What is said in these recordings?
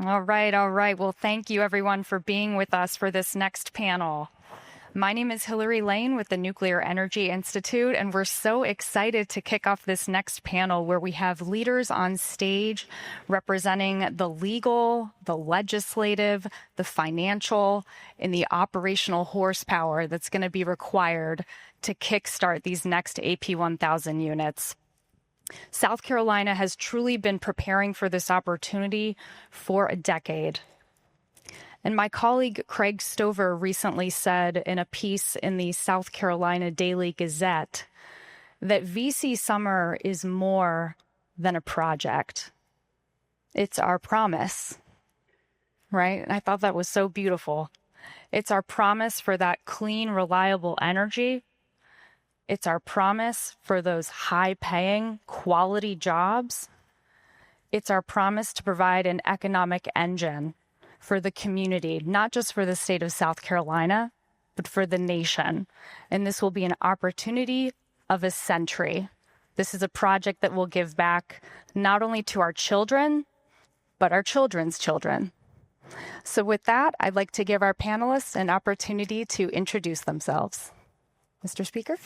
All right. Well, thank you everyone for being with us for this next panel. My name is Hilary Lane with the Nuclear Energy Institute, and we're so excited to kick off this next panel where we have leaders on stage representing the legal, the legislative, the financial, and the operational horsepower that's going to be required to kickstart these next AP1000 units. South Carolina has truly been preparing for this opportunity for a decade. And my colleague Craig Stover recently said in a piece in the South Carolina Daily Gazette that VC Summer is more than a project. It's our promise, right? And I thought that was so beautiful. It's our promise for that clean, reliable energy. It's our promise for those high-paying, quality jobs. It's our promise to provide an economic engine for the community, not just for the state of South Carolina, but for the nation. And this will be an opportunity of a century. This is a project that will give back not only to our children, but our children's children. So with that, I'd like to give our panelists an opportunity to introduce themselves. Mr. Speaker.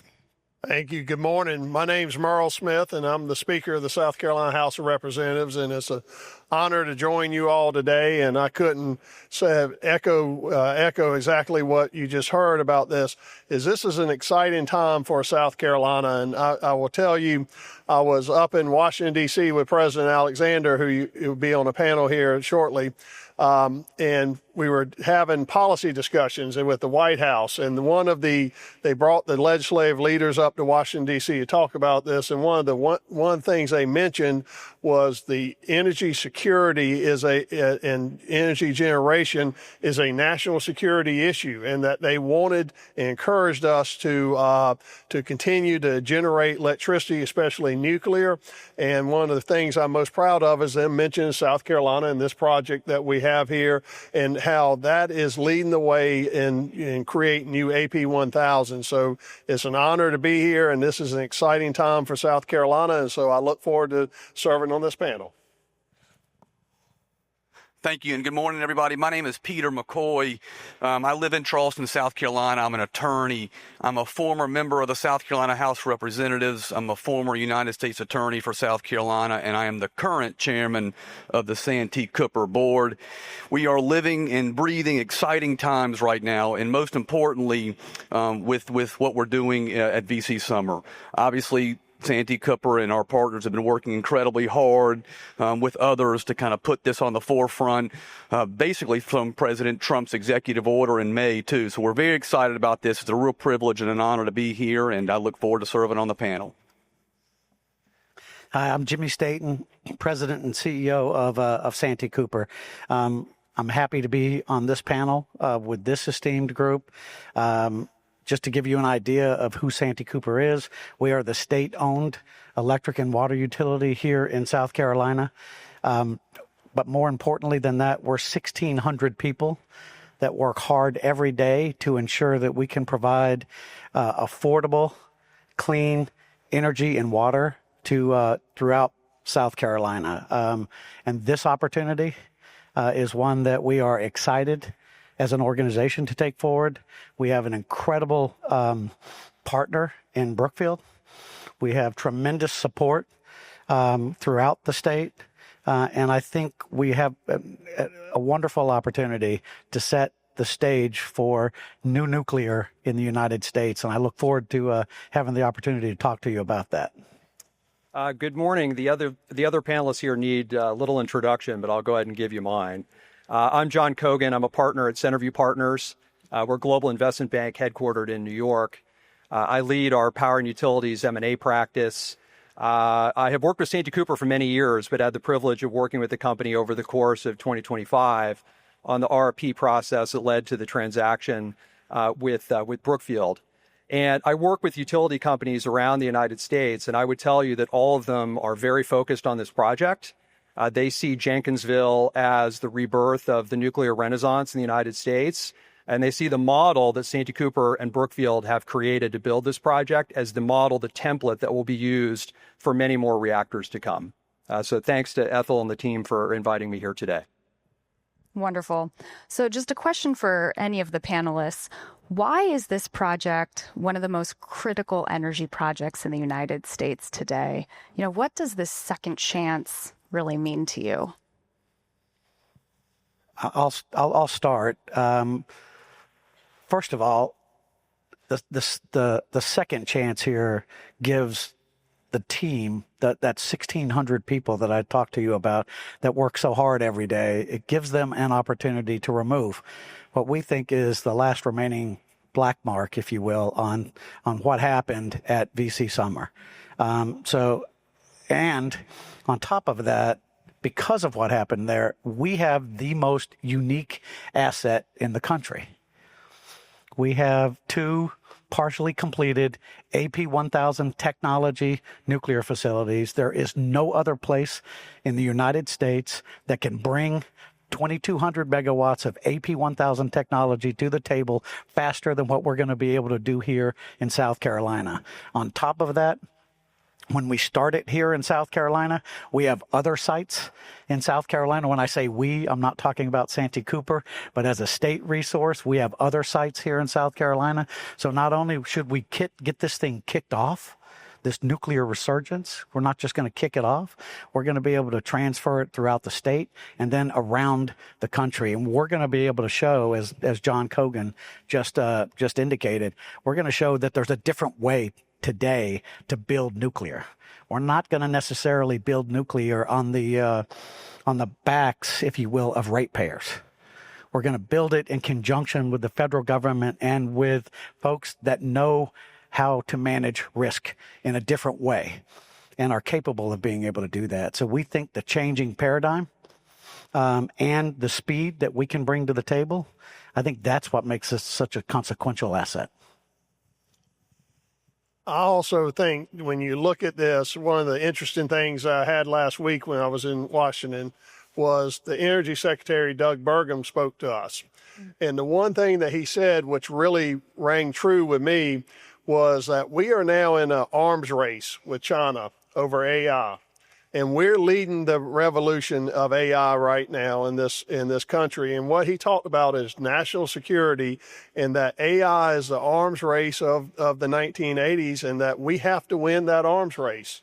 Thank you. Good morning. My name's Murrell Smith, and I'm the Speaker of the South Carolina House of Representatives, and it's an honor to join you all today. And I couldn't echo exactly what you just heard about this. This is an exciting time for South Carolina, and I will tell you, I was up in Washington, D.C. with President Alexander, who will be on a panel here shortly. And we were having policy discussions with the White House, and they brought the legislative leaders up to Washington, D.C. to talk about this. And one of the things they mentioned was the energy security and energy generation is a national security issue, and that they wanted and encouraged us to continue to generate electricity, especially nuclear. And one of the things I'm most proud of is them mentioning South Carolina and this project that we have here, and how that is leading the way in creating new AP1000. So it's an honor to be here, and this is an exciting time for South Carolina, and so I look forward to serving on this panel. Thank you, and good morning, everybody. My name is Peter McCoy. I live in Charleston, South Carolina. I'm an attorney. I'm a former member of the South Carolina House of Representatives. I'm a former United States Attorney for South Carolina, and I am the current chairman of the Santee Cooper Board. We are living and breathing exciting times right now, and most importantly, with what we're doing at VC Summer. Obviously, Santee Cooper and our partners have been working incredibly hard with others to kind of put this on the forefront, basically from President Trump's executive order in May, too. So we're very excited about this. It's a real privilege and an honor to be here, and I look forward to serving on the panel. Hi, I'm Jimmy Staton, President and CEO of Santee Cooper. I'm happy to be on this panel with this esteemed group. Just to give you an idea of who Santee Cooper is, we are the state-owned electric and water utility here in South Carolina. But more importantly than that, we're 1,600 people that work hard every day to ensure that we can provide affordable, clean energy and water to throughout South Carolina. And this opportunity is one that we are excited as an organization to take forward. We have an incredible partner in Brookfield. We have tremendous support throughout the state. And I think we have a wonderful opportunity to set the stage for new nuclear in the United States. And I look forward to having the opportunity to talk to you about that. Good morning. The other panelists here need a little introduction, but I'll go ahead and give you mine. I'm John Cogan. I'm a partner at Centerview Partners. We're a global investment bank headquartered in New York. I lead our power and utilities M&A practice. I have worked with Santee Cooper for many years, but had the privilege of working with the company over the course of 2025 on the RFP process that led to the transaction with Brookfield. And I work with utility companies around the United States, and I would tell you that all of them are very focused on this project. They see Jenkinsville as the rebirth of the nuclear renaissance in the United States, and they see the model that Santee Cooper and Brookfield have created to build this project as the model, the template that will be used for many more reactors to come. So thanks to Ethel and the team for inviting me here today. Wonderful. So just a question for any of the panelists. Why is this project one of the most critical energy projects in the United States today? What does this second chance really mean to you? I'll start. First of all, the second chance here gives the team, that 1,600 people that I talked to you about that work so hard every day, it gives them an opportunity to remove what we think is the last remaining black mark, if you will, on what happened at VC Summer. And on top of that, because of what happened there, we have the most unique asset in the country. We have two partially completed AP1000 technology nuclear facilities. There is no other place in the United States that can bring 2,200 megawatts of AP1000 technology to the table faster than what we're going to be able to do here in South Carolina. On top of that, when we start it here in South Carolina, we have other sites in South Carolina. When I say we, I'm not talking about Santee Cooper, but as a state resource, we have other sites here in South Carolina. So not only should we get this thing kicked off, this nuclear resurgence, we're not just going to kick it off. We're going to be able to transfer it throughout the state and then around the country. And we're going to be able to show, as John Cogan just indicated, we're going to show that there's a different way today to build nuclear. We're not going to necessarily build nuclear on the backs, if you will, of ratepayers. We're going to build it in conjunction with the federal government and with folks that know how to manage risk in a different way and are capable of being able to do that. So we think the changing paradigm and the speed that we can bring to the table, I think that's what makes us such a consequential asset. I also think when you look at this, one of the interesting things I had last week when I was in Washington was the Energy Secretary, Doug Burgum, spoke to us. And the one thing that he said, which really rang true with me, was that we are now in an arms race with China over AI. And we're leading the revolution of AI right now in this country. And what he talked about is national security, and that AI is the arms race of the 1980s, and that we have to win that arms race.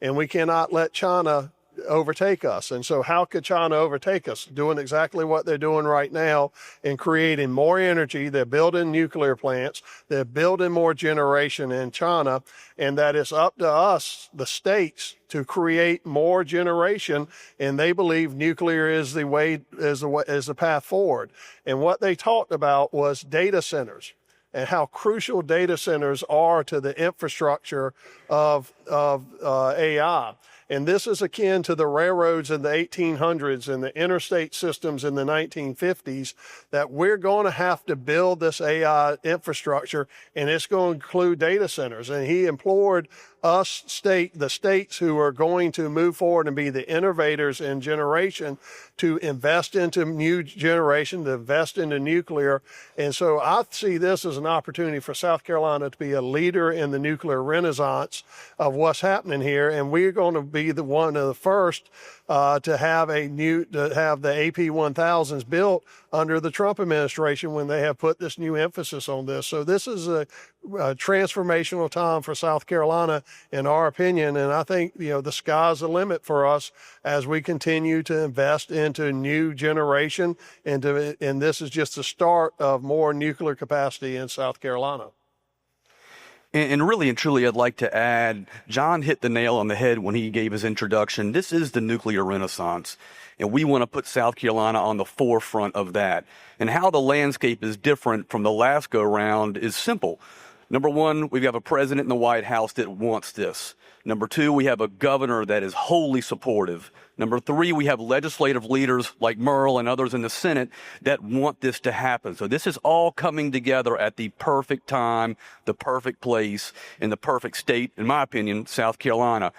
And we cannot let China overtake us. And so how could China overtake us? Doing exactly what they're doing right now and creating more energy. They're building nuclear plants. They're building more generation in China. And that it's up to us, the states, to create more generation. And they believe nuclear is the way, is the path forward. And what they talked about was data centers, and how crucial data centers are to the infrastructure of AI. And this is akin to the railroads in the 1800s and the interstate systems in the 1950s, that we're going to have to build this AI infrastructure, and it's going to include data centers. And he implored us, the states who are going to move forward and be the innovators in generation, to invest into new generation, to invest into nuclear. And so I see this as an opportunity for South Carolina to be a leader in the nuclear renaissance of what's happening here. And we're going to be the one of the first to have the AP1000s built under the Trump administration, when they have put this new emphasis on this. So this is a transformational time for South Carolina, in our opinion. And I think, the sky's the limit for us as we continue to invest into new generation. And this is just the start of more nuclear capacity in South Carolina. And really and truly, I'd like to add, John hit the nail on the head when he gave his introduction. This is the nuclear renaissance, and we want to put South Carolina on the forefront of that. And how the landscape is different from the last go-round is simple. Number one, we have a president in the White House that wants this. Number two, we have a governor that is wholly supportive. Number three, we have legislative leaders like Murrell and others in the Senate that want this to happen. So this is all coming together at the perfect time, the perfect place, in the perfect state, in my opinion, South Carolina.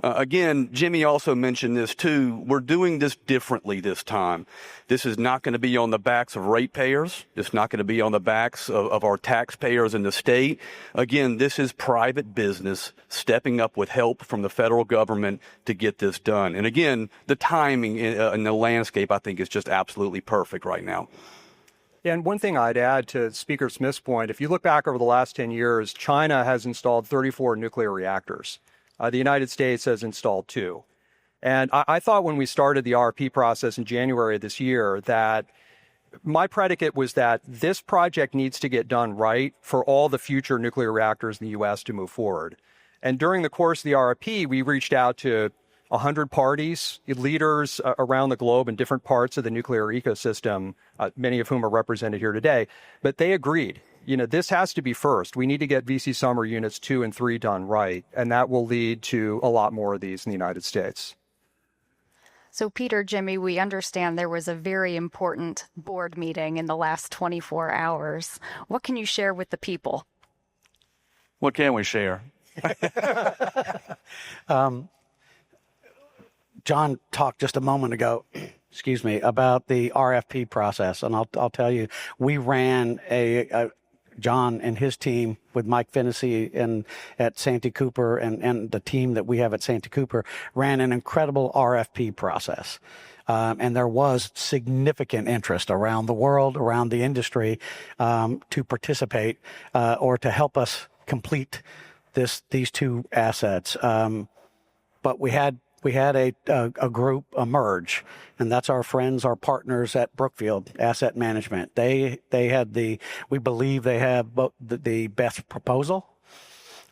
Again, Jimmy also mentioned this too. We're doing this differently this time. This is not going to be on the backs of ratepayers. It's not going to be on the backs of our taxpayers in the state. Again, this is private business stepping up with help from the federal government to get this done. And again, the timing in the landscape, I think, is just absolutely perfect right now. Yeah, and one thing I'd add to Speaker Smith's point, if you look back over the last 10 years, China has installed 34 nuclear reactors. The United States has installed 2. And I thought when we started the RFP process in January of this year that my predicate was that this project needs to get done right for all the future nuclear reactors in the U.S. to move forward. And during the course of the RFP, we reached out to 100 parties, leaders around the globe in different parts of the nuclear ecosystem, many of whom are represented here today. But they agreed. This has to be first. We need to get VC Summer Units 2 and 3 done right, and that will lead to a lot more of these in the United States. So, Peter, Jimmy, we understand there was a very important board meeting in the last 24 hours. What can you share with the people? What can we share? John talked just a moment ago, about the RFP process, and I'll tell you, we ran John and his team with Mike Finnessy at Santee Cooper and the team that we have at Santee Cooper ran an incredible RFP process. And there was significant interest around the world, around the industry, to participate or to help us complete these 2 assets. But we had a group emerge, and that's our friends, our partners at Brookfield Asset Management. They had we believe they have the best proposal.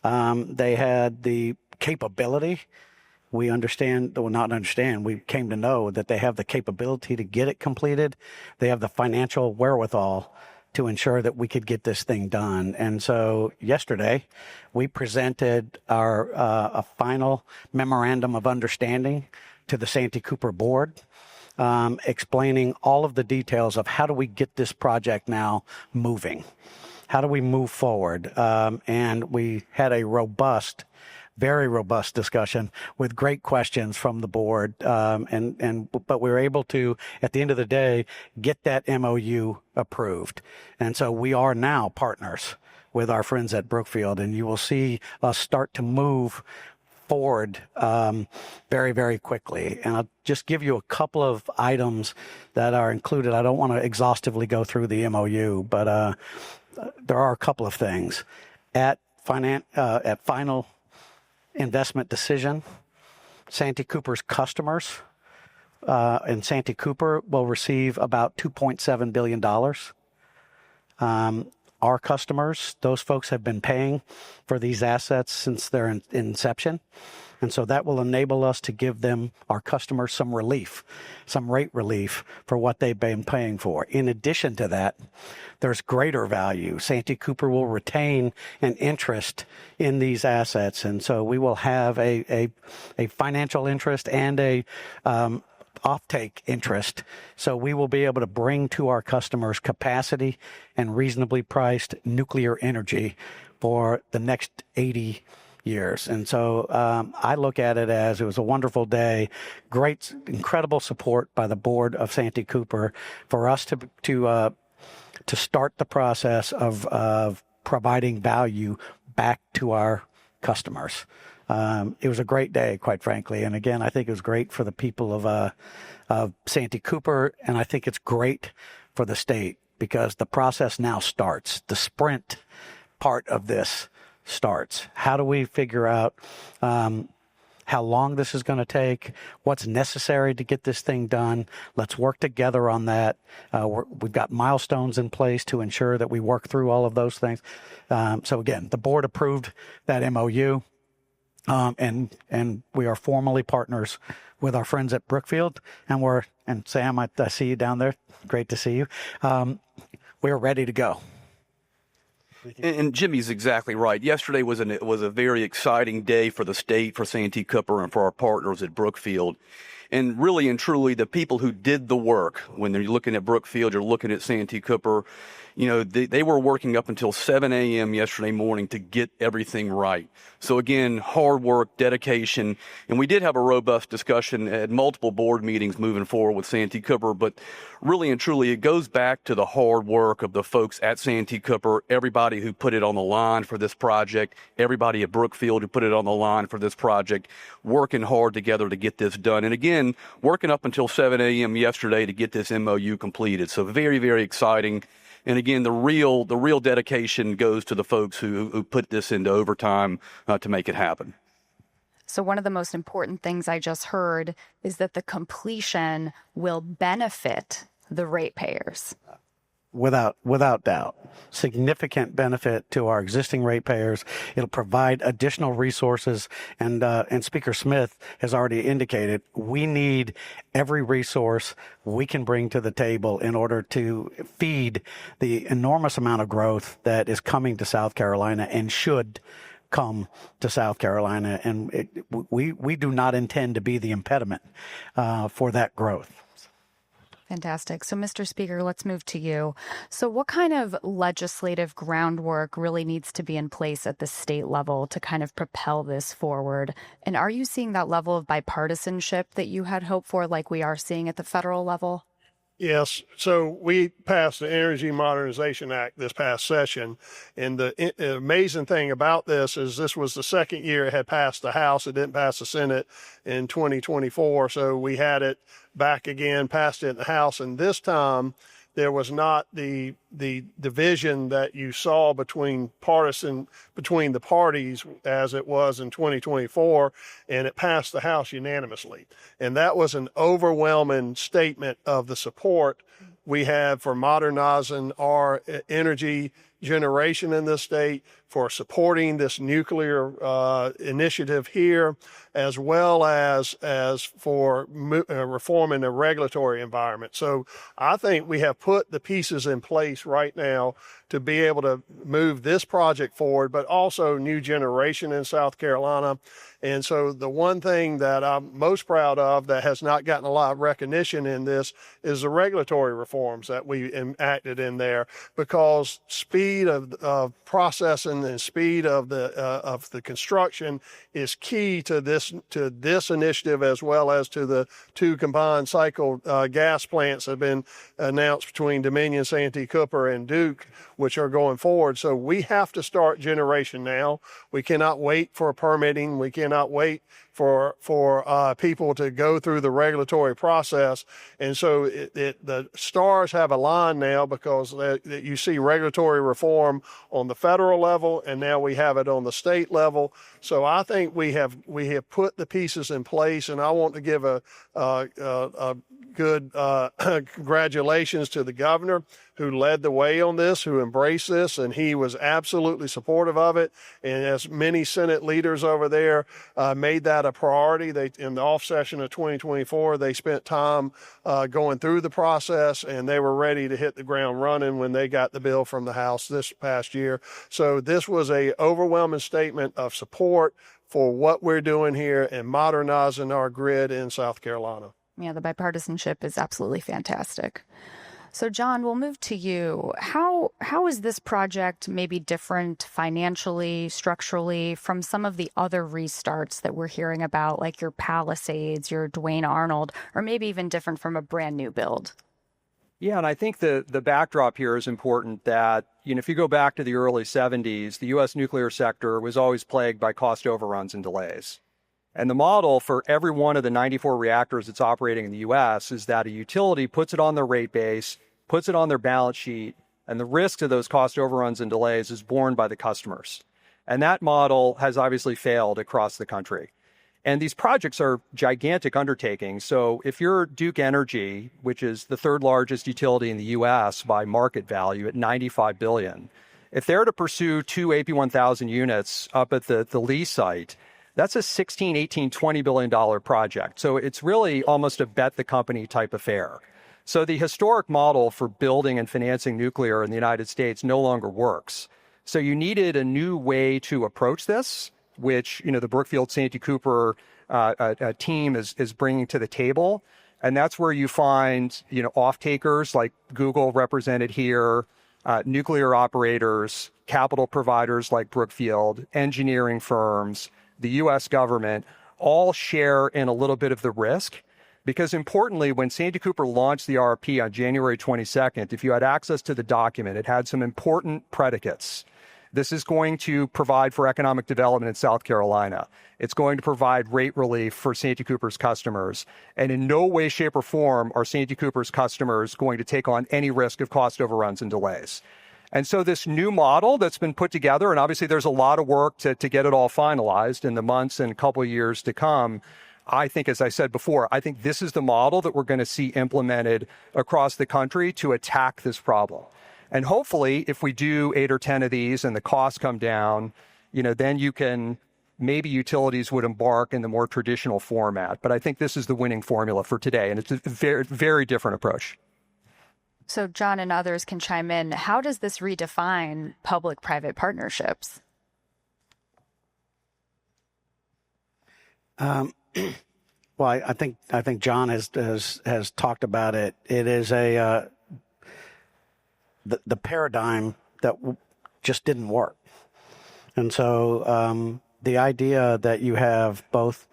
They had the capability. We came to know that they have the capability to get it completed. They have the financial wherewithal to ensure that we could get this thing done. And so yesterday, we presented our a final memorandum of understanding to the Santee Cooper board, explaining all of the details of how do we get this project now moving? How do we move forward? And we had a very robust discussion with great questions from the board. But we were able to, at the end of the day, get that MOU approved. And so we are now partners with our friends at Brookfield, and you will see us start to move forward very, very quickly. And I'll just give you a couple of items that are included. I don't want to exhaustively go through the MOU, but there are a couple of things. At final investment decision, Santee Cooper's customers and Santee Cooper will receive about $2.7 billion. Our customers, those folks have been paying for these assets since their inception. And so that will enable us to give our customers, some relief, some rate relief for what they've been paying for. In addition to that, there's greater value. Santee Cooper will retain an interest in these assets. And so we will have a financial interest and a offtake interest. So we will be able to bring to our customers capacity and reasonably priced nuclear energy for the next 80 years. And so I look at it as it was a wonderful day, incredible support by the board of Santee Cooper for us to start the process of providing value back to our customers. It was a great day, quite frankly. And again, I think it was great for the people of Santee Cooper, and I think it's great for the state because the process now starts. The sprint part of this starts. How do we figure out how long this is going to take, what's necessary to get this thing done? Let's work together on that. We've got milestones in place to ensure that we work through all of those things. So again, the board approved that MOU. And we are formally partners with our friends at Brookfield, and Sam, I see you down there. Great to see you. We're ready to go. And Jimmy's exactly right. Yesterday was a very exciting day for the state, for Santee Cooper, and for our partners at Brookfield. And really and truly, the people who did the work, when you're looking at Brookfield, you're looking at Santee Cooper, they were working up until 7 a.m. yesterday morning to get everything right. So again, hard work, dedication, and we did have a robust discussion at multiple board meetings moving forward with Santee Cooper, but really and truly, it goes back to the hard work of the folks at Santee Cooper, everybody who put it on the line for this project, everybody at Brookfield who put it on the line for this project, working hard together to get this done. And again, working up until 7 a.m. yesterday to get this MOU completed. So very, very exciting. And again, the real dedication goes to the folks who put this into overtime to make it happen. So one of the most important things I just heard is that the completion will benefit the ratepayers. Without doubt. Significant benefit to our existing ratepayers. It'll provide additional resources. And Speaker Smith has already indicated we need every resource we can bring to the table in order to feed the enormous amount of growth that is coming to South Carolina and should come to South Carolina. And we do not intend to be the impediment for that growth. Fantastic. So, Mr. Speaker, let's move to you. So what kind of legislative groundwork really needs to be in place at the state level to kind of propel this forward? And are you seeing that level of bipartisanship that you had hoped for, like we are seeing at the federal level? Yes. So we passed the Energy Modernization Act this past session. And the amazing thing about this is this was the second year it had passed the House. It didn't pass the Senate in 2024. So we had it back again, passed it in the House. And this time there was not the division that you saw between the parties as it was in 2024, and it passed the House unanimously. And that was an overwhelming statement of the support we have for modernizing our energy generation in this state, for supporting this nuclear initiative here, as well as for reforming the regulatory environment. So I think we have put the pieces in place right now to be able to move this project forward, but also new generation in South Carolina. And so the one thing that I'm most proud of that has not gotten a lot of recognition in this is the regulatory reforms that we enacted in there, because speed of processing and speed of the construction is key to this initiative, as well as to the two combined cycle gas plants that have been announced between Dominion, Santee Cooper, and Duke, which are going forward. So we have to start generation now. We cannot wait for permitting. We cannot wait for people to go through the regulatory process. And so the stars have aligned now, because you see regulatory reform on the federal level, and now we have it on the state level. So I think we have put the pieces in place, and I want to give a good congratulations to the governor who led the way on this, who embraced this, and he was absolutely supportive of it. And as many Senate leaders over there made that a priority, in the off session of 2024, they spent time going through the process, and they were ready to hit the ground running when they got the bill from the House this past year. So this was a overwhelming statement of support for what we're doing here and modernizing our grid in South Carolina. Yeah, the bipartisanship is absolutely fantastic. So, John, we'll move to you. How is this project maybe different financially, structurally, from some of the other restarts that we're hearing about, like your Palisades, your Duane Arnold, or maybe even different from a brand new build? Yeah, and I think the backdrop here is important that, if you go back to the early 70s, the U.S. nuclear sector was always plagued by cost overruns and delays. And the model for every one of the 94 reactors that's operating in the U.S. is that a utility puts it on their rate base, puts it on their balance sheet, and the risk of those cost overruns and delays is borne by the customers. And that model has obviously failed across the country. And these projects are gigantic undertakings. So if you're Duke Energy, which is the third largest utility in the U.S. by market value at $95 billion, if they're to pursue two AP1000 units up at the Lee site, that's a $16, $18, $20 billion project. So it's really almost a bet the company type affair. So the historic model for building and financing nuclear in the United States no longer works. So you needed a new way to approach this, which, the Brookfield Santee Cooper team is bringing to the table. And that's where you find, off-takers like Google represented here, nuclear operators, capital providers like Brookfield, engineering firms, the U.S. government, all share in a little bit of the risk. Because importantly, when Santee Cooper launched the RFP on January 22nd, if you had access to the document, it had some important predicates. This is going to provide for economic development in South Carolina. It's going to provide rate relief for Santee Cooper's customers. And in no way, shape, or form are Santee Cooper's customers going to take on any risk of cost overruns and delays. And so this new model that's been put together, and obviously there's a lot of work to get it all finalized in the months and couple of years to come, I think, as I said before, I think this is the model that we're going to see implemented across the country to attack this problem. And hopefully, if we do 8 or 10 of these and the costs come down, then maybe utilities would embark in the more traditional format. But I think this is the winning formula for today, and it's a very, very different approach. So John and others can chime in. How does this redefine public-private partnerships? Well, I think John has talked about it. It is the paradigm that just didn't work. And so the idea that you have both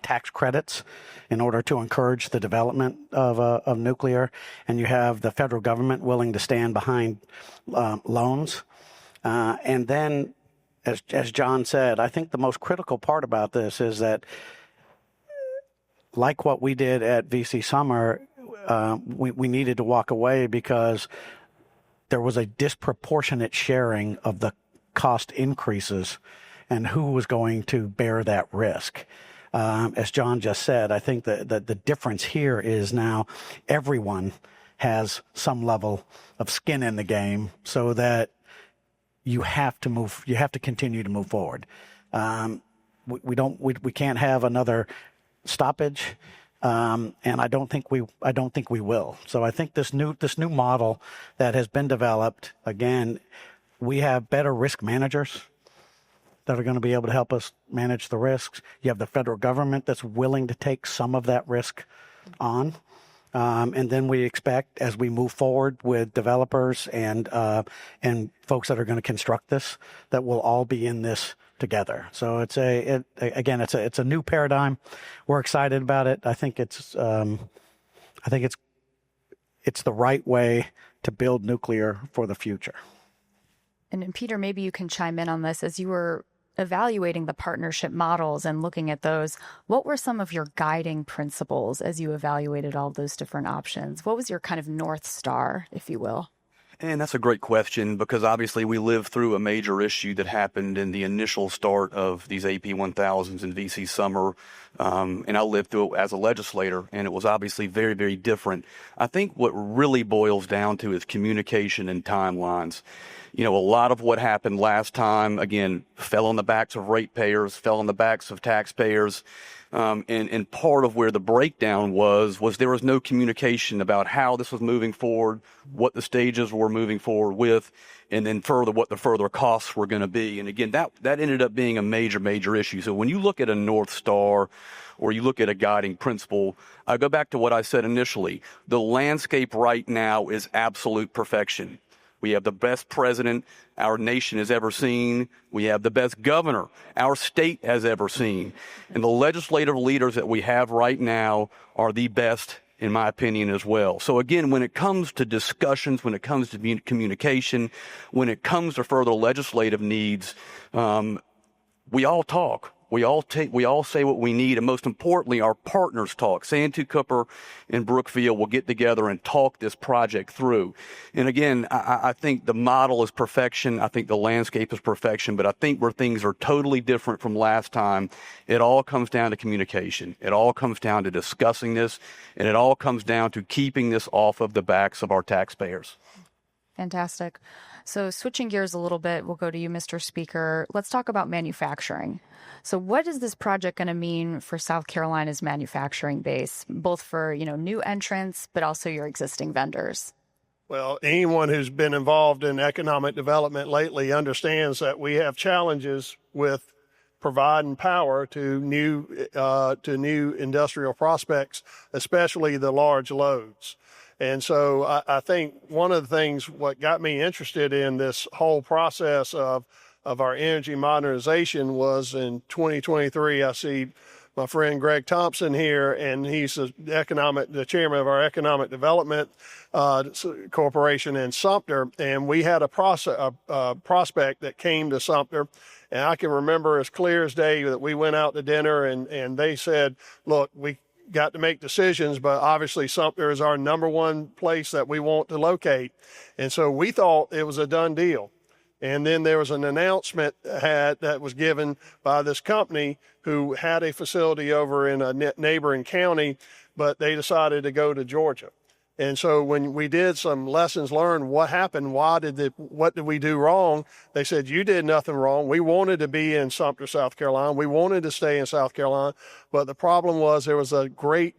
tax credits in order to encourage the development of nuclear, and you have the federal government willing to stand behind loans. And then, as John said, I think the most critical part about this is that, like what we did at VC Summer, we needed to walk away because there was a disproportionate sharing of the cost increases and who was going to bear that risk. As John just said, I think that the difference here is now everyone has some level of skin in the game, so that you have to continue to move forward. We can't have another stoppage. And I don't think we will. So I think this new model that has been developed, again, we have better risk managers that are going to be able to help us manage the risks. You have the federal government that's willing to take some of that risk on. And then we expect, as we move forward with developers and folks that are going to construct this, that we'll all be in this together. So it's a new paradigm. We're excited about it. I think it's the right way to build nuclear for the future. And Peter, maybe you can chime in on this. As you were evaluating the partnership models and looking at those, what were some of your guiding principles as you evaluated all those different options? What was your kind of North Star, if you will? And that's a great question, because obviously we lived through a major issue that happened in the initial start of these AP1000s in VC Summer. And I lived through it as a legislator, and it was obviously very, very different. I think what really boils down to is communication and timelines. A lot of what happened last time, again, fell on the backs of ratepayers, fell on the backs of taxpayers. And part of where the breakdown was there was no communication about how this was moving forward, what the stages were moving forward with, and then further what the further costs were going to be. And again, that ended up being a major, major issue. So when you look at a North Star or you look at a guiding principle, I go back to what I said initially. The landscape right now is absolute perfection. We have the best president our nation has ever seen. We have the best governor our state has ever seen. And the legislative leaders that we have right now are the best, in my opinion, as well. So again, when it comes to discussions, when it comes to communication, when it comes to further legislative needs, we all talk. We all say what we need, and most importantly, our partners talk. Santee Cooper and Brookfield will get together and talk this project through. And again, I think the model is perfection. I think the landscape is perfection, but I think where things are totally different from last time, it all comes down to communication. It all comes down to discussing this, and it all comes down to keeping this off of the backs of our taxpayers. Fantastic. So switching gears a little bit, we'll go to you, Mr. Speaker. Let's talk about manufacturing. So what is this project going to mean for South Carolina's manufacturing base, both for, new entrants, but also your existing vendors? Well, anyone who's been involved in economic development lately understands that we have challenges with providing power to new industrial prospects, especially the large loads. And so I think one of the things what got me interested in this whole process of our energy modernization was in 2023. I see my friend Greg Thompson here, and he's the chairman of our economic development corporation in Sumter. And we had a prospect that came to Sumter, and I can remember as clear as day that we went out to dinner, and they said, look, we got to make decisions, but obviously Sumter is our number one place that we want to locate. And so we thought it was a done deal. And then there was an announcement that was given by this company who had a facility over in a neighboring county, but they decided to go to Georgia. And so when we did some lessons learned, what happened? What did we do wrong? They said, you did nothing wrong. We wanted to be in Sumter, South Carolina. We wanted to stay in South Carolina. But the problem was there was a great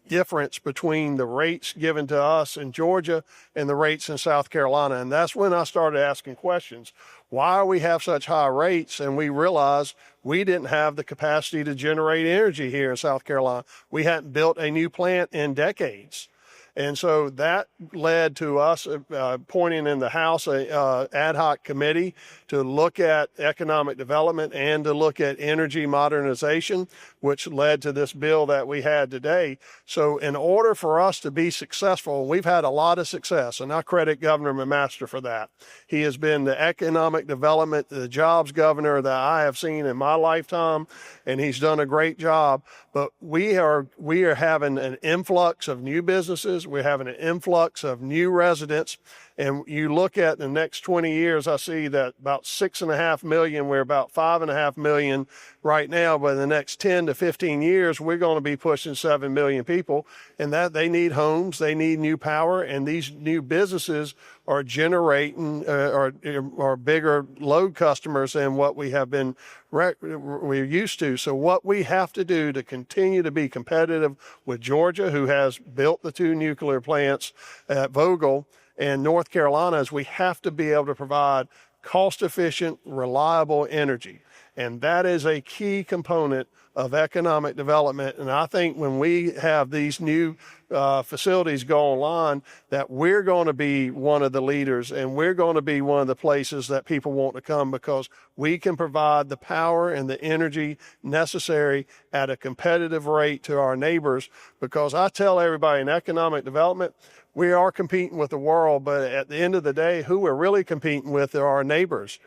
difference between the rates given to us in Georgia and the rates in South Carolina. And that's when I started asking questions. Why do we have such high rates? And we realized we didn't have the capacity to generate energy here in South Carolina. We hadn't built a new plant in decades. And so that led to us appointing in the House a ad hoc committee to look at economic development and to look at energy modernization, which led to this bill that we had today. So in order for us to be successful, we've had a lot of success, and I credit Governor McMaster for that. He has been the economic development, the jobs governor that I have seen in my lifetime, and he's done a great job. But we are having an influx of new businesses. We're having an influx of new residents. And you look at the next 20 years, I see that about 6.5 million, we're about 5.5 million right now. But in the next 10 to 15 years, we're going to be pushing 7 million people. And that they need homes, they need new power, and these new businesses are generating are bigger load customers than what we have been we're used to. So what we have to do to continue to be competitive with Georgia, who has built the 2 nuclear plants at Vogtle, and North Carolina, is we have to be able to provide cost-efficient, reliable energy. And that is a key component of economic development. And I think when we have these new facilities go online, that we're going to be one of the leaders, and we're going to be one of the places that people want to come, because we can provide the power and the energy necessary at a competitive rate to our neighbors. Because I tell everybody in economic development, we are competing with the world, but at the end of the day, who we're really competing with are our neighbors.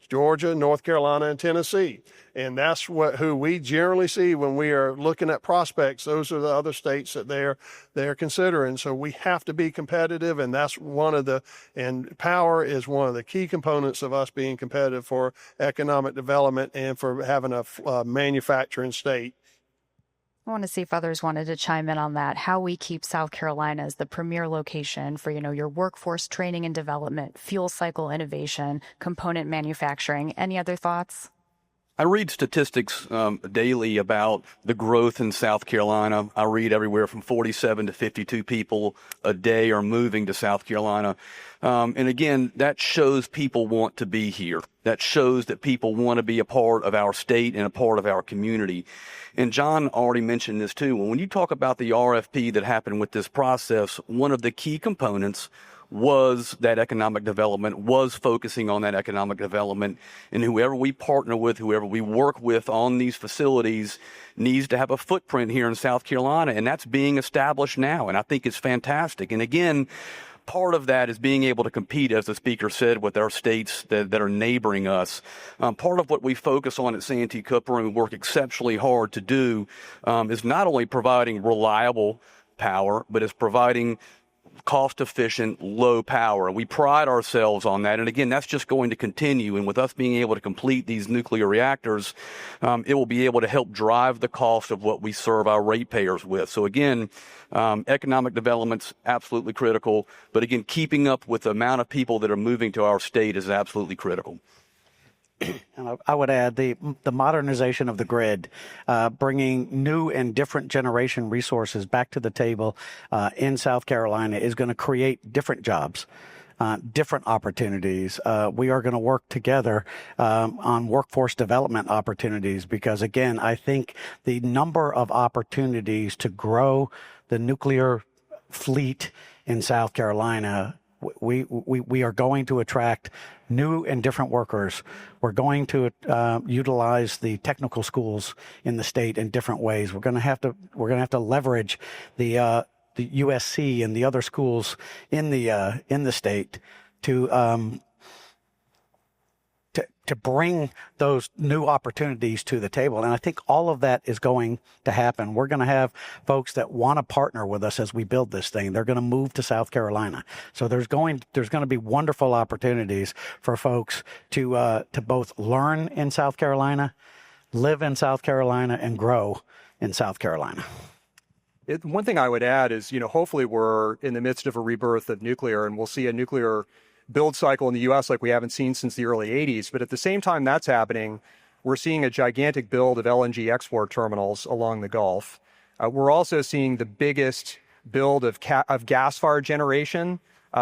Georgia, North Carolina, and Tennessee. And that's who we generally see when we are looking at prospects. Those are the other states that they're considering. So we have to be competitive, and that's and power is one of the key components of us being competitive for economic development and for having a manufacturing state. I want to see if others wanted to chime in on that. How we keep South Carolina as the premier location for, your workforce training and development, fuel cycle innovation, component manufacturing. Any other thoughts? I read statistics daily about the growth in South Carolina. I read everywhere from 47 to 52 people a day are moving to South Carolina. And again, that shows people want to be here. That shows that people want to be a part of our state and a part of our community. And John already mentioned this too. When you talk about the RFP that happened with this process, one of the key components was that economic development, was focusing on that economic development. And whoever we partner with, whoever we work with on these facilities needs to have a footprint here in South Carolina. And that's being established now. And I think it's fantastic. And again, part of that is being able to compete, as the speaker said, with our states that are neighboring us. Part of what we focus on at Santee Cooper and we work exceptionally hard to do is not only providing reliable power, but is providing cost-efficient, low power. We pride ourselves on that. And again, that's just going to continue. And with us being able to complete these nuclear reactors, it will be able to help drive the cost of what we serve our ratepayers with. So again, economic development's absolutely critical. But again, keeping up with the amount of people that are moving to our state is absolutely critical. And I would add the modernization of the grid, bringing new and different generation resources back to the table in South Carolina is going to create different jobs. different opportunities. We are going to work together on workforce development opportunities because, again, I think the number of opportunities to grow the nuclear fleet in South Carolina, we are going to attract new and different workers. We're going to utilize the technical schools in the state in different ways. We're going to have to leverage the USC and the other schools in the state to bring those new opportunities to the table. And I think all of that is going to happen. We're going to have folks that want to partner with us as we build this thing. They're going to move to South Carolina. So there's going to be wonderful opportunities for folks to both learn in South Carolina, live in South Carolina, and grow in South Carolina. One thing I would add is, hopefully we're in the midst of a rebirth of nuclear, and we'll see a nuclear build cycle in the U.S. like we haven't seen since the early 80s. But at the same time that's happening, we're seeing a gigantic build of LNG export terminals along the Gulf. We're also seeing the biggest build of gas-fired generation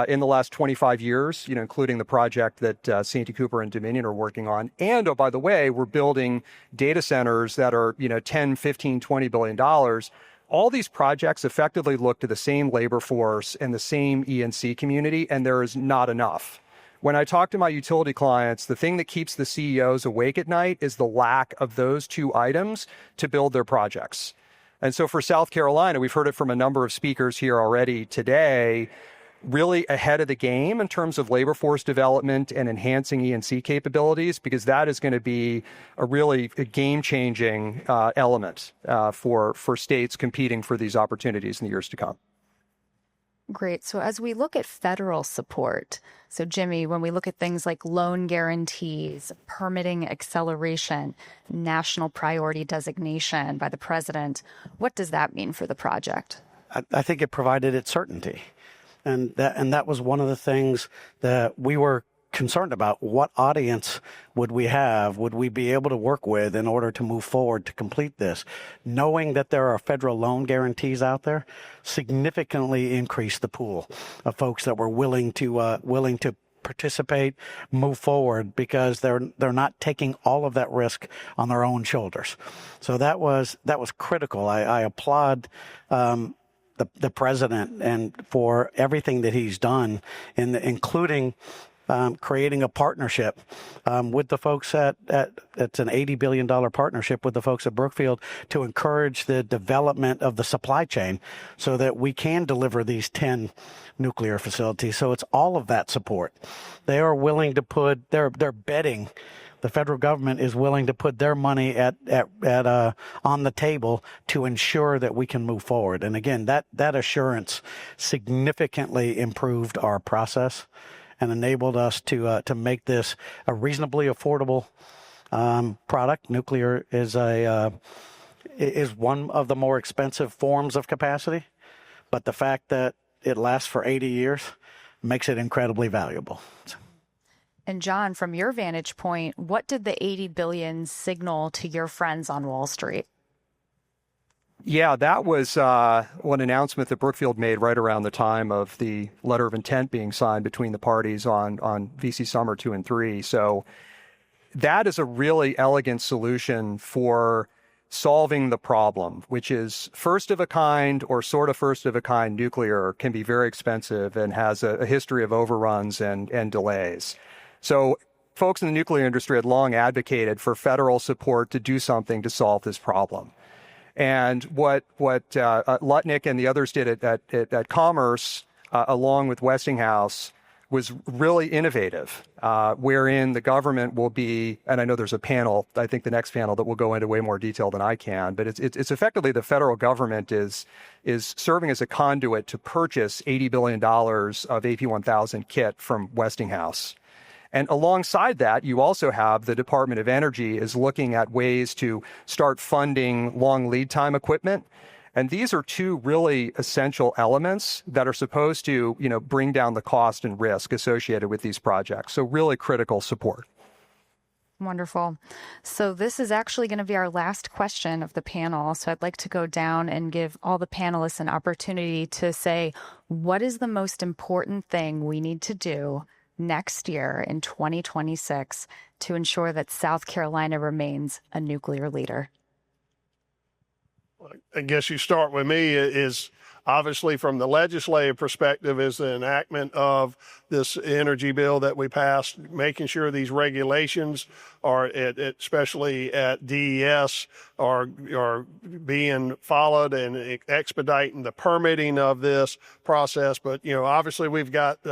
in the last 25 years, including the project that Santee Cooper and Dominion are working on. And, oh, by the way, we're building data centers that are, 10, 15, $20 billion. All these projects effectively look to the same labor force and the same E&C community, and there is not enough. When I talk to my utility clients, the thing that keeps the CEOs awake at night is the lack of those two items to build their projects. And so for South Carolina, we've heard it from a number of speakers here already today, really ahead of the game in terms of labor force development and enhancing E&C capabilities, because that is going to be a game-changing element for states competing for these opportunities in the years to come. Great. So as we look at federal support, so Jimmy, when we look at things like loan guarantees, permitting acceleration, national priority designation by the president, what does that mean for the project? I think it provided its certainty. And that was one of the things that we were concerned about. What audience would we have? Would we be able to work with in order to move forward to complete this? Knowing that there are federal loan guarantees out there significantly increased the pool of folks that were willing to participate, move forward, because they're not taking all of that risk on their own shoulders. So that was critical. I applaud the president and for everything that he's done, including creating a partnership with the folks it's an $80 billion partnership with the folks at Brookfield to encourage the development of the supply chain so that we can deliver these 10 nuclear facilities. So it's all of that support. They are willing to put, they're betting. The federal government is willing to put their money on the table to ensure that we can move forward. And again, that assurance significantly improved our process and enabled us to make this a reasonably affordable product. Nuclear is one of the more expensive forms of capacity, but the fact that it lasts for 80 years makes it incredibly valuable. And John, from your vantage point, what did the $80 billion signal to your friends on Wall Street? Yeah, that was one announcement that Brookfield made right around the time of the letter of intent being signed between the parties on VC Summer 2 and 3. So that is a really elegant solution for solving the problem, which is first of a kind or sort of first of a kind nuclear can be very expensive and has a history of overruns and delays. So folks in the nuclear industry had long advocated for federal support to do something to solve this problem. And what Lutnick and the others did at Commerce, along with Westinghouse, was really innovative, wherein the government will be, and I know there's a panel, I think the next panel, that will go into way more detail than I can, but it's effectively the federal government is serving as a conduit to purchase $80 billion of AP1000 kit from Westinghouse. And alongside that, you also have the Department of Energy is looking at ways to start funding long lead time equipment. And these are two really essential elements that are supposed to, bring down the cost and risk associated with these projects. So really critical support. Wonderful. So this is actually going to be our last question of the panel. So I'd like to go down and give all the panelists an opportunity to say, what is the most important thing we need to do next year in 2026 to ensure that South Carolina remains a nuclear leader? I guess you start with me is obviously from the legislative perspective is the enactment of this energy bill that we passed, making sure these regulations are, especially at DES, are being followed and expediting the permitting of this process. But, obviously we've got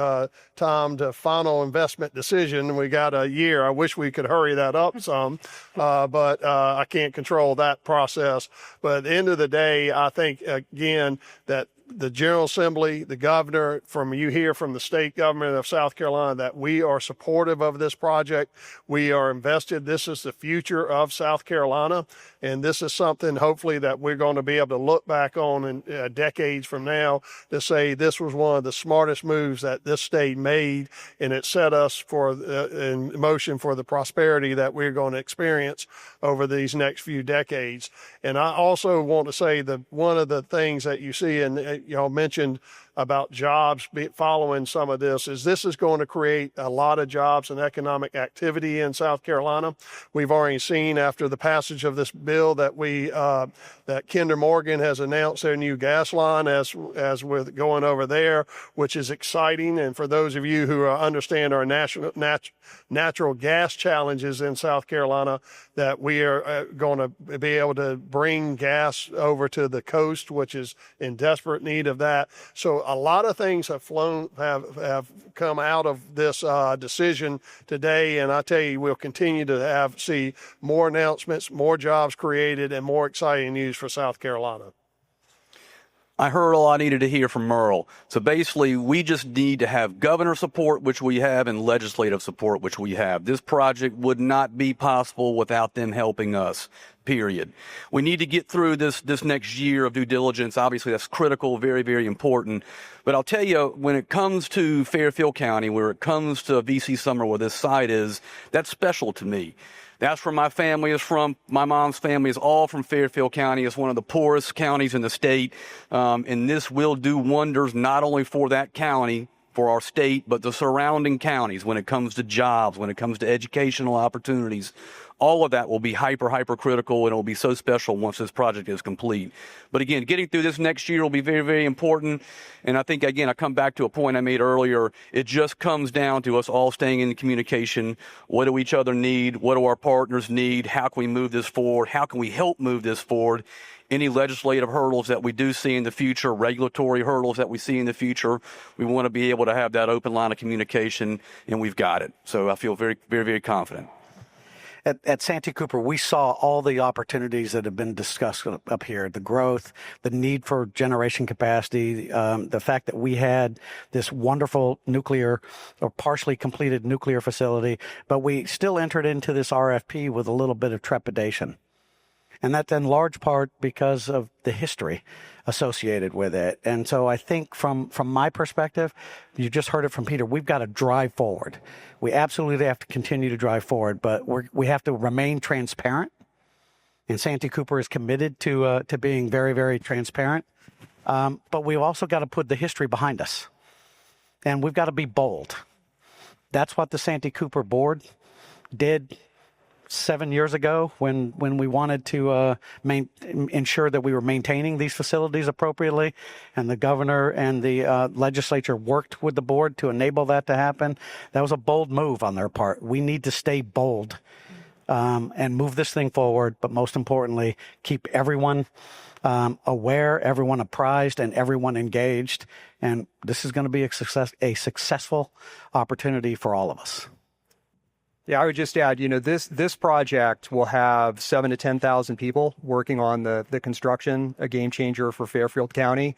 time to final investment decision. We got a year. I wish we could hurry that up some, but I can't control that process. But at the end of the day, I think, again, that the General Assembly, the governor, you hear from the state government of South Carolina that we are supportive of this project. We are invested. This is the future of South Carolina. And this is something hopefully that we're going to be able to look back on in decades from now to say this was one of the smartest moves that this state made. And it set us in motion for the prosperity that we're going to experience over these next few decades. And I also want to say that one of the things that you see, and y'all mentioned about jobs following some of this is going to create a lot of jobs and economic activity in South Carolina. We've already seen after the passage of this bill that that Kinder Morgan has announced their new gas line as we're going over there, which is exciting. And for those of you who understand our natural gas challenges in South Carolina, that we are going to be able to bring gas over to the coast, which is in desperate need of that. So a lot of things have come out of this decision today, and I tell you, we'll continue to see more announcements, more jobs created, and more exciting news for South Carolina. I heard all I needed to hear from Murrell. So basically, we just need to have governor support, which we have, and legislative support, which we have. This project would not be possible without them helping us, period. We need to get through this next year of due diligence. Obviously, that's critical, very, very important. But I'll tell you, when it comes to Fairfield County, where it comes to VC Summer, where this site is, that's special to me. That's where my family is from. My mom's family is all from Fairfield County. It's one of the poorest counties in the state. And this will do wonders not only for that county, for our state, but the surrounding counties when it comes to jobs, when it comes to educational opportunities. All of that will be hyper critical, and it will be so special once this project is complete. But again, getting through this next year will be very, very important. And I think, again, I come back to a point I made earlier. It just comes down to us all staying in communication. What do each other need? What do our partners need? How can we move this forward? How can we help move this forward? Any legislative hurdles that we do see in the future, regulatory hurdles that we see in the future, we want to be able to have that open line of communication, and we've got it. So I feel very, very, very confident. At Santee Cooper, we saw all the opportunities that have been discussed up here, the growth, the need for generation capacity, the fact that we had this wonderful nuclear or partially completed nuclear facility, but we still entered into this RFP with a little bit of trepidation. And that's in large part because of the history associated with it. And so I think from my perspective, you just heard it from Peter, we've got to drive forward. We absolutely have to continue to drive forward, but we have to remain transparent. And Santee Cooper is committed to being very, very transparent. But we've also got to put the history behind us. And we've got to be bold. That's what the Santee Cooper board did 7 years ago when we wanted to ensure that we were maintaining these facilities appropriately, and the governor and the legislature worked with the board to enable that to happen. That was a bold move on their part. We need to stay bold and move this thing forward, but most importantly, keep everyone aware, everyone apprised, and everyone engaged. And this is going to be a successful opportunity for all of us. Yeah, I would just add, this project will have 7,000 to 10,000 people working on the construction, a game changer for Fairfield County.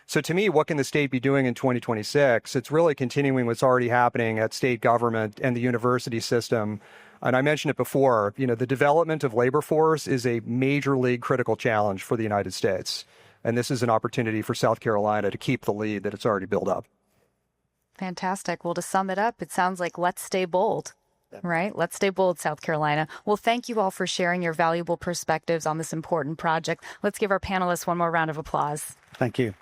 So to me, what can the state be doing in 2026? It's really continuing what's already happening at state government and the university system. And I mentioned it before, the development of labor force is a major league critical challenge for the United States. And this is an opportunity for South Carolina to keep the lead that it's already built up. Fantastic. Well, to sum it up, it sounds like let's stay bold. Right? Let's stay bold, South Carolina. Well, thank you all for sharing your valuable perspectives on this important project. Let's give our panelists one more round of applause. Thank you.